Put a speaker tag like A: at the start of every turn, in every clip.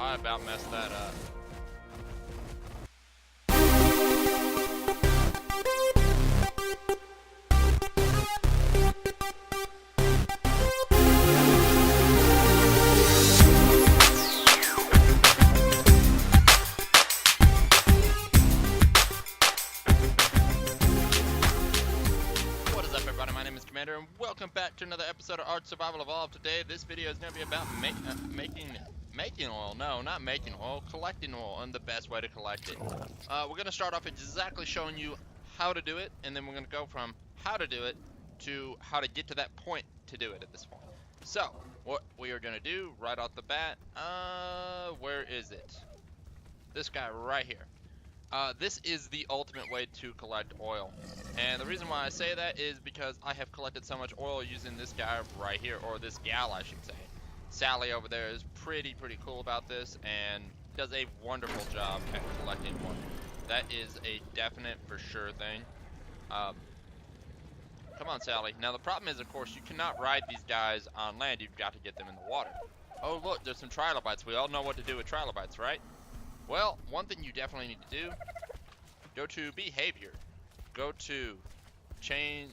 A: I about messed that up. And welcome back to another episode of Art Survival Evolved. Today, this video is going to be about making oil. No, not making oil, collecting oil, and the best way to collect it. We're going to start off exactly showing you how to do it, and then we're going to go from how to do it to how to get to that point to do it at this point. So, what we are going to do right off the bat, where is it? This guy right here. This is the ultimate way to collect oil, and the reason why I say that is because I have collected so much oil using this guy right here, or this gal I should say. Sally over there is pretty cool about this and does a wonderful job at collecting oil. That is a definite for sure thing. Come on, Sally. Now the problem is, of course, you cannot ride these guys on land. You've got to get them in the water. Oh look, there's some trilobites. We all know what to do with trilobites, right? Well, one thing you definitely need to do, go to behavior, go to change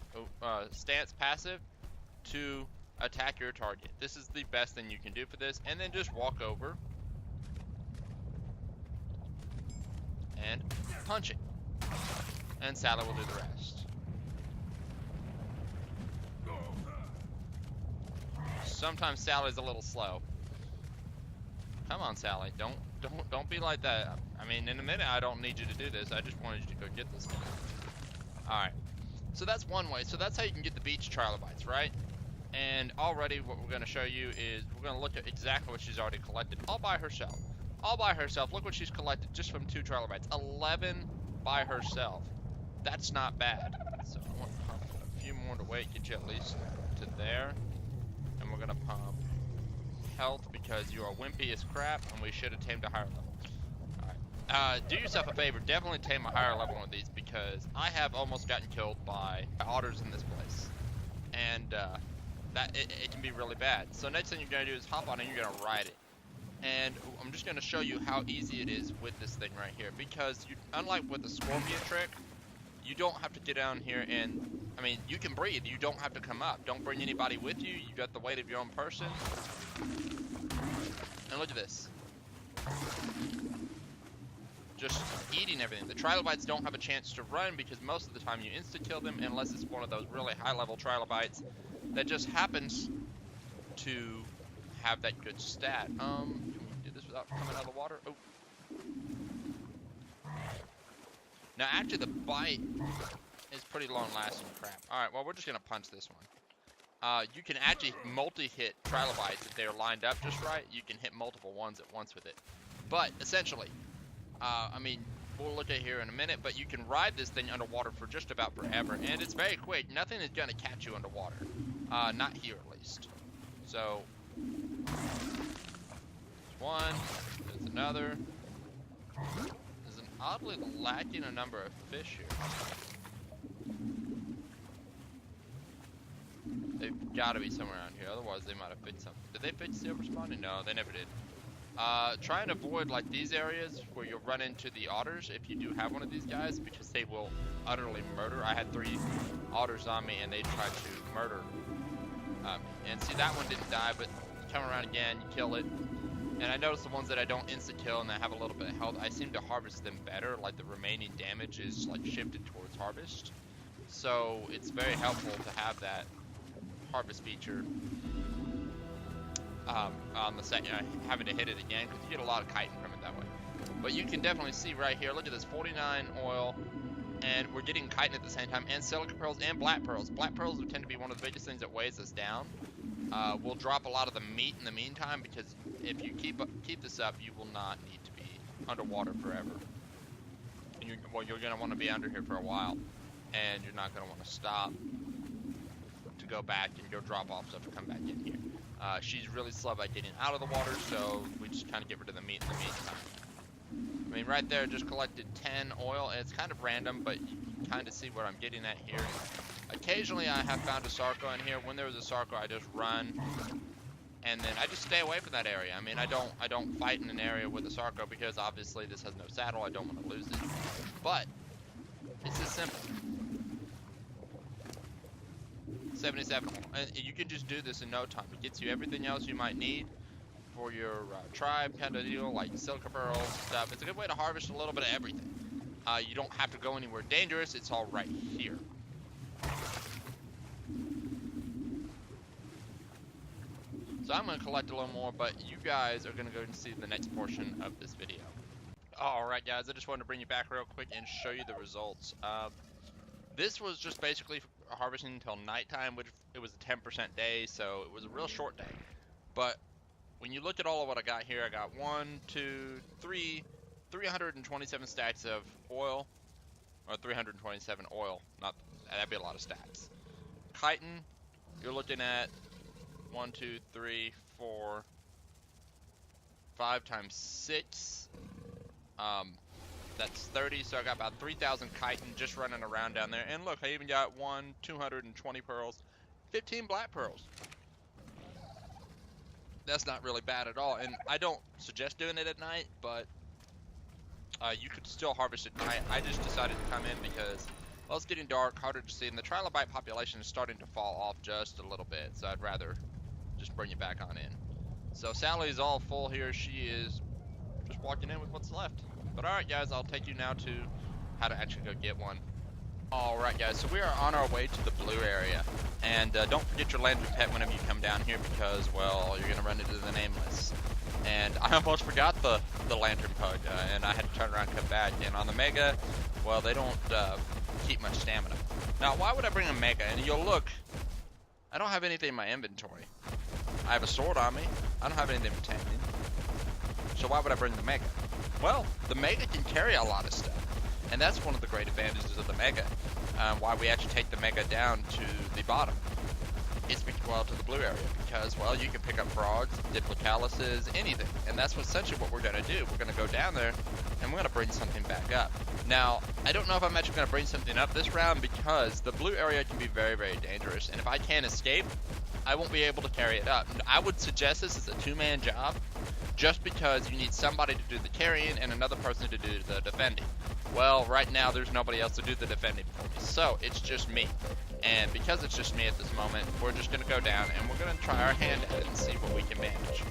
A: stance passive to attack your target. This is the best thing you can do for this, and then just walk over and punch it, and Sally will do the rest. Sometimes Sally's a little slow. Come on, Sally, don't be like that. I mean, in a minute, I don't need you to do this. I just wanted you to go get this guy. Alright. So that's one way. So that's how you can get the beach trilobites, right? And already what we're going to show you is we're going to look at exactly what she's already collected all by herself. All by herself. Look what she's collected just from 2 trilobites. 11 by herself. That's not bad. So I want to pump a few more to wait, get you at least to there. And we're going to pump health because you are wimpy as crap and we should have tamed a higher level. Alright, do yourself a favor, definitely tame a higher level one of these because I have almost gotten killed by otters in this place, and it can be really bad. So next thing you're going to do is hop on and you're going to ride it, and I'm just going to show you how easy it is with this thing right here, because unlike with the scorpion trick, you don't have to get down here and, I mean, you can breathe. You don't have to come up. Don't bring anybody with you. You got the weight of your own person. And look at this. Just eating everything. The trilobites don't have a chance to run because most of the time you insta-kill them unless it's one of those really high-level trilobites that just happens to have that good stat. Can we do this without coming out of the water? Oh. Now, actually, the bite is pretty long-lasting crap. Alright, well, we're just going to punch this one. You can actually multi-hit trilobites if they're lined up just right. You can hit multiple ones at once with it. But, essentially, I mean, we'll look at here in a minute, but you can ride this thing underwater for just about forever. And it's very quick. Nothing is going to catch you underwater. Not here, at least. So, there's one. There's another. Oddly lacking a number of fish here. They've got to be somewhere around here, otherwise they might have fished something. Did they fish silver spawning? No, they never did. Try and avoid like these areas where you'll run into the otters if you do have one of these guys, because they will utterly murder. I had 3 otters on me and they tried to murder and see, that one didn't die, but you come around again, you kill it. And I notice the ones that I don't insta-kill and that have a little bit of health, I seem to harvest them better. Like the remaining damage is like shifted towards harvest. So it's very helpful to have that harvest feature on the set, having to hit it again, because you get a lot of chitin from it that way. But you can definitely see right here, look at this, 49 oil, and we're getting chitin at the same time, and silica pearls and black pearls. Black pearls tend to be one of the biggest things that weighs us down. We'll drop a lot of the meat in the meantime, because if you keep this up, you will not need to be underwater forever. And you're going to want to be under here for a while, and you're not going to want to stop to go back and go drop off stuff to come back in here. She's really slow by getting out of the water, so we just kind of get rid of the meat in the meantime. I mean, right there, just collected 10 oil, and it's kind of random, but you can kind of see what I'm getting at here. Occasionally, I have found a Sarco in here. When there was a Sarco, I just run and then I just stay away from that area. I mean, I don't fight in an area with a Sarco because obviously this has no saddle. I don't want to lose it. But it's just simple. 77. And you can just do this in no time. It gets you everything else you might need for your tribe kind of deal, like silica pearls and stuff. It's a good way to harvest a little bit of everything. You don't have to go anywhere dangerous. It's all right here. So I'm going to collect a little more, but you guys are going to go and see the next portion of this video. Alright guys, I just wanted to bring you back real quick and show you the results. This was just basically harvesting until nighttime, which it was a 10% day, so it was a real short day. But when you look at all of what I got here, I got 327 stacks of oil, or 327 oil, not, that'd be a lot of stacks. Chitin, you're looking at 1, 2, 3, 4, 5 times 6, that's 30, so I got about 3,000 chitin just running around down there. And look, I even got 220 pearls, 15 black pearls. That's not really bad at all, and I don't suggest doing it at night, but you could still harvest at night. I just decided to come in because, well, it's getting dark, harder to see, and the Trilobite population is starting to fall off just a little bit, so I'd rather just bring you back on in. So Sally's all full here. She is just walking in with what's left. But alright guys, I'll take you now to how to actually go get one. Alright guys, so we are on our way to the blue area. And don't forget your lantern pet whenever you come down here because, well, you're going to run into the nameless. And I almost forgot the lantern pug, and I had to turn around and come back. And on the mega, well, they don't keep much stamina. Now, why would I bring a mega? And you'll look, I don't have anything in my inventory. I have a sword on me. I don't have anything for taming. So why would I bring the mega? Well, the mega can carry a lot of stuff. And that's one of the great advantages of the mega. Why we actually take the mega down to the bottom. It's, well, to the blue area. Because, well, you can pick up frogs, diplocalices, anything. And that's essentially what we're going to do. We're going to go down there and we're going to bring something back up. Now, I don't know if I'm actually going to bring something up this round because the blue area can be very, very dangerous. And if I can't escape, I won't be able to carry it up. I would suggest this as a two-man job just because you need somebody to do the carrying and another person to do the defending. Well, right now there's nobody else to do the defending for me, so it's just me. And because it's just me at this moment, we're just going to go down and we're going to try our hand at it and see what we can manage.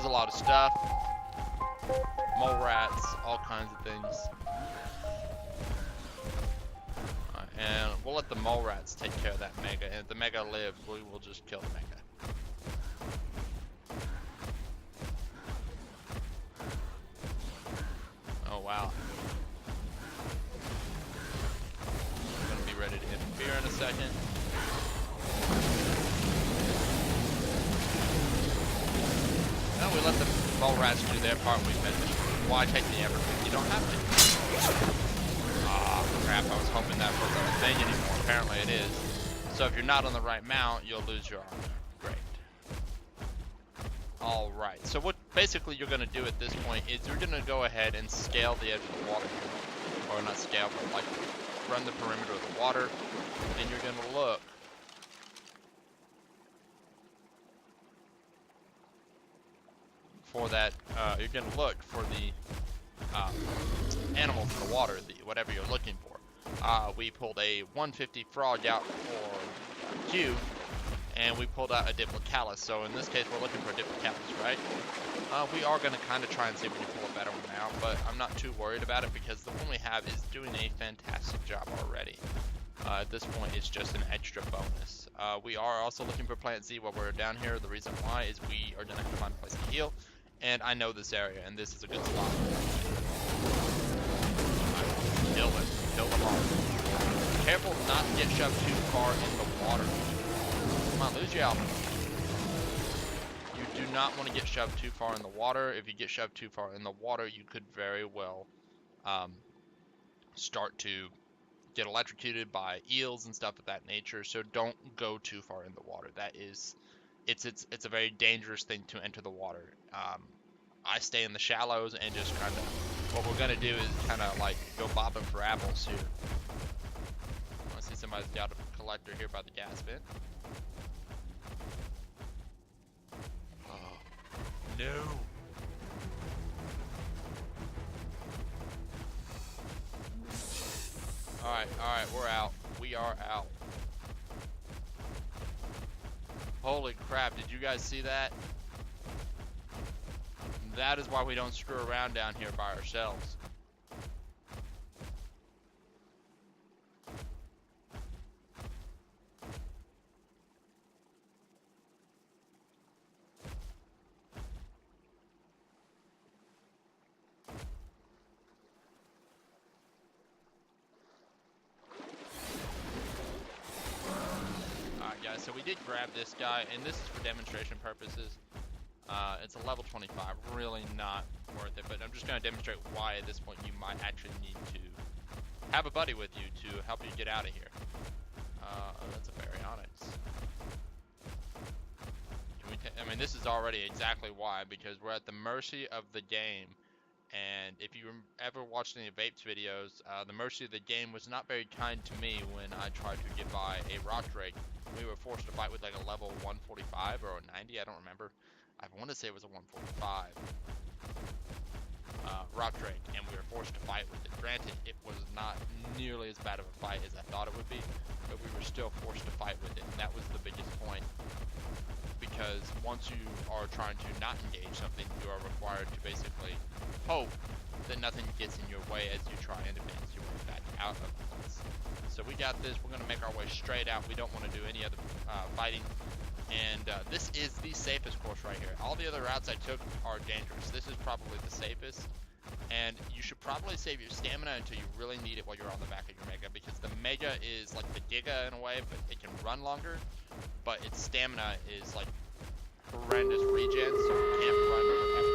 A: Lot of stuff, mole rats, all kinds of things. And we'll let the mole rats take care of that mega, and if the mega lives, we will just kill the mega. Oh wow. I'm gonna be ready to interfere in a second. No, we let the mole rats do their part. We finished. Why take the Aberration? You don't have to. Ah, crap. I was hoping that wasn't a thing anymore. Apparently it is. So if you're not on the right mount, you'll lose your armor. Great. Alright. So what basically you're going to do at this point is you're going to go ahead and scale the edge of the water. or not scale, but like run the perimeter of the water, and you're gonna look for that. You're gonna look for the animals in the water, whatever you're looking for. We pulled a 150 frog out for Q, and we pulled out a Diplocalyst. So in this case, we're looking for a Diplocalyst, right? We are going to kind of try and see if we can pull a better one out, but I'm not too worried about it because the one we have is doing a fantastic job already. At this point, it's just an extra bonus. We are also looking for Plant Z while we're down here. The reason why is we are going to have to find a place to heal, and I know this area, and this is a good spot. Kill them. Kill them all. Careful not to get shoved too far in the water. Come on, lose your alpha. You do not want to get shoved too far in the water. If you get shoved too far in the water, you could very well start to get electrocuted by eels and stuff of that nature. So don't go too far in the water. That is, it's a very dangerous thing to enter the water. I stay in the shallows and just kind of, what we're gonna do is kind of like go bobbing for apples here. I see somebody's got a collector here by the gas vent. Oh, no. Alright, we're out. We are out. Holy crap, did you guys see that? That is why we don't screw around down here by ourselves. Alright guys, so we did grab this guy, and this is for demonstration purposes. It's a level 25, really not worth it, but I'm just going to demonstrate why at this point you might actually need to have a buddy with you to help you get out of here. That's a Baryonyx. I mean, this is already exactly why, because we're at the mercy of the game, and if you ever watched any of Vape's videos, the mercy of the game was not very kind to me when I tried to get by a rock drake. We were forced to fight with like a level 145 or a 90, I don't remember. I want to say it was a 145 rock drake, and we were forced to fight with it. Granted, it was not nearly as bad of a fight as I thought it would be, but we were still forced to fight with it, and that was the biggest point. Because once you are trying to not engage something, you are required to basically hope that nothing gets in your way as you try and advance your way back out of the place. So we got this. We're going to make our way straight out. We don't want to do any other fighting. And this is the safest course right here. All the other routes I took are dangerous. This is probably the safest. And you should probably save your stamina until you really need it while you're on the back of your Mega, because the Mega is like the Giga in a way, but it can run longer. But its stamina is like horrendous regen, so you can't run forever.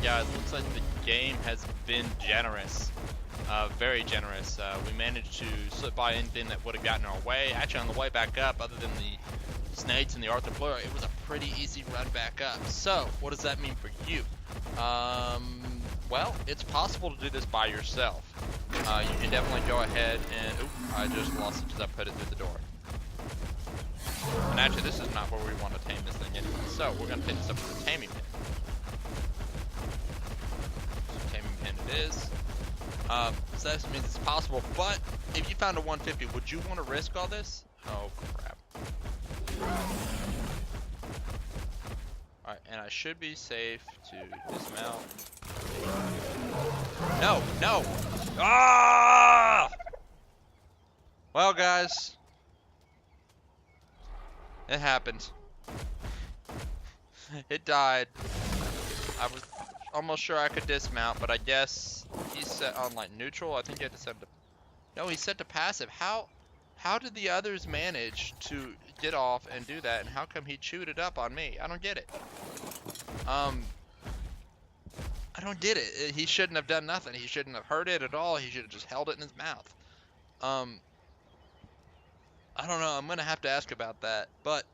A: Guys, looks like the game has been generous, very generous. We managed to slip by anything that would have gotten our way. Actually, on the way back up, other than the snakes and the Arthropleura, it was a pretty easy run back up. So, what does that mean for you? Well, it's possible to do this by yourself. You can definitely go ahead and... Oop, I just lost it because I put it through the door. And actually, this is not where we want to tame this thing anyway. So, we're going to take this up to the taming pin. Is. So that means it's possible, but if you found a 150, would you want to risk all this? Oh crap. Alright, and I should be safe to dismount. No, no! Ah! Well, guys, it happened. It died. I was almost sure I could dismount, but I guess he's set on like neutral. I think he had to set to. No, he's set to passive. How did the others manage to get off and do that? And how come he chewed it up on me? I don't get it. I don't get it. He shouldn't have done nothing. He shouldn't have hurt it at all. He should have just held it in his mouth. I don't know. I'm gonna have to ask about that. But,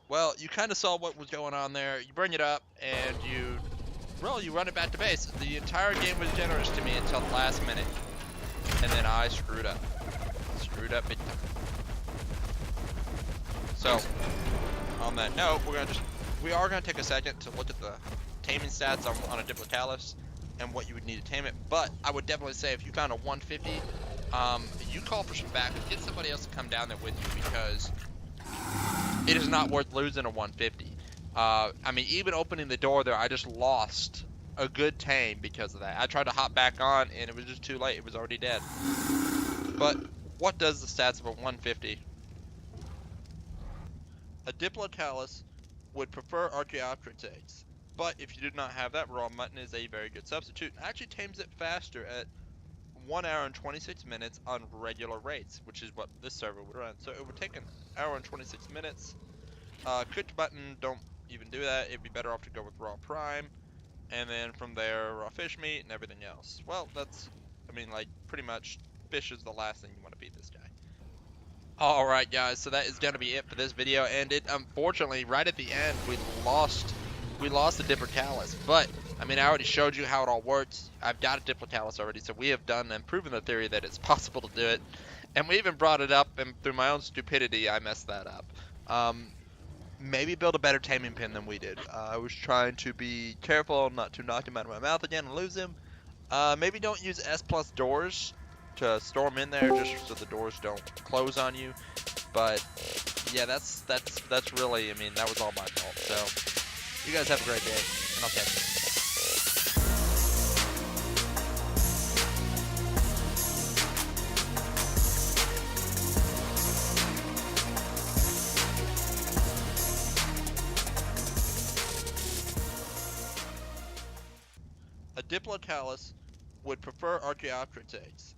A: well, you kind of saw what was going on there. You bring it up and you run it back to base. The entire game was generous to me until the last minute, and then I screwed up. Screwed up big time. So, on that note, we are gonna take a second to look at the taming stats on a Diplocalis and what you would need to tame it. But I would definitely say if you found a 150, you call for some backup. Get somebody else to come down there with you, because it is not worth losing a 150. I mean, even opening the door there, I just lost a good tame because of that. I tried to hop back on and it was just too late. It was already dead. But what does the stats of a 150? A Diplocalis would prefer Archaeopteryx eggs, but if you did not have that, raw mutton is a very good substitute. It actually tames it faster at 1 hour and 26 minutes on regular rates, which is what this server would run. So it would take an hour and 26 minutes. Cooked mutton, don't even do that. It'd be better off to go with raw prime, and then from there, raw fish meat and everything else. Well, that's, I mean, like, pretty much fish is the last thing you want to feed this guy. Alright guys, so that is going to be it for this video, and it, unfortunately, right at the end, we lost the Diplocalis, but, I mean, I already showed you how it all works. I've got a Diplocalis already, so we have done and proven the theory that it's possible to do it, and we even brought it up, and through my own stupidity, I messed that up. Maybe build a better taming pin than we did. I was trying to be careful not to knock him out of my mouth again and lose him. Maybe don't use S+ doors to store them in there, just so the doors don't close on you. But yeah, that's really, I mean, that was all my fault. So you guys have a great day, and I'll catch you. A Diplocalis would prefer Archaeopteryx eggs,